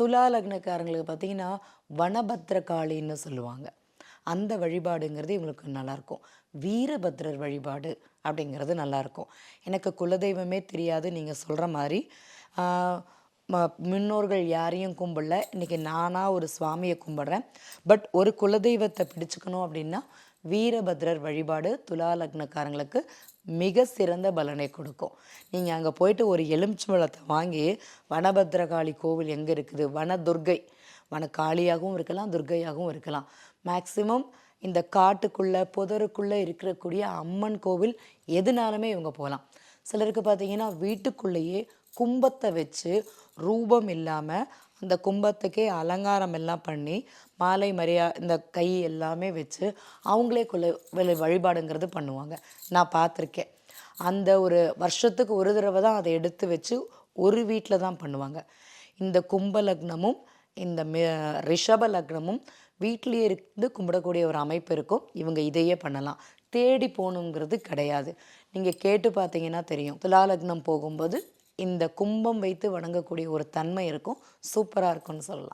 துலா லக்னக்காரங்களுக்கு பார்த்தீங்கன்னா, வனபத்திரகாளின்னு சொல்லுவாங்க. அந்த வழிபாடுங்கிறது இவங்களுக்கு நல்லாயிருக்கும். வீரபத்ரர் வழிபாடு அப்படிங்கிறது நல்லாயிருக்கும். எனக்கு குலதெய்வமே தெரியாது நீங்க சொல்ற மாரி. ஆ ம முன்னோர்கள் யாரையும் கும்பிடல. இன்னைக்கு நானா ஒரு சுவாமிய கும்பிடுறேன். பட் ஒரு குலதெய்வத்த பிடிச்சுக்கணும் அப்படின்னா, வீரபத்ரர் வழிபாடு துலா லக்னக்காரங்களுக்கு மிக சிறந்த பலனை கொடுக்கும். நீங்க அங்க போயிட்டு ஒரு எலுமிச்சம்பழத்த வாங்கி, வனபத்ரகாளி கோவில் எங்க இருக்குது? வனதுர்க்கை. வனகாளியாகவும் இருக்கலாம், துர்க்கையாகவும் இருக்கலாம். மேக்ஸிமம் இந்த காட்டுக்குள்ள, புதருக்குள்ள இருக்கக்கூடிய அம்மன் கோவில் எதுனாலுமே இவங்க போலாம். சிலருக்கு பார்த்தீங்கன்னா, வீட்டுக்குள்ளேயே கும்பத்த வச்சு, ரூபம் இல்லாம, அந்த கும்பத்துக்கே அலங்காரம் எல்லாம் பண்ணி, மாலை இந்த கை எல்லாமே வச்சு, அவங்களே வழிபாடுங்கிறது பண்ணுவாங்க. நான் பார்த்துருக்கேன். அந்த ஒரு வருஷத்துக்கு ஒரு தடவ தான் அத எடுத்து வச்சு, ஒரு வீட்ல தான் பண்ணுவாங்க. இந்த கும்ப லக்னமும், இந்த ரிஷப லக்னமும் வீட்டிலேயே இருந்து கும்பிடக்கூடிய ஒரு அமைப்பு இருக்கும். இவங்க இதையே பண்ணலாம். தேடி போகணுங்கிறது கிடையாது. நீங்க கேட்டு பார்த்தீங்கன்னா தெரியும். துலா லக்னம் போகும்போது, இந்த கும்பம் வைத்து வணங்கக்கூடிய ஒரு தன்மை இருக்கும். சூப்பரா இருக்கும்னு சொல்லலாம்.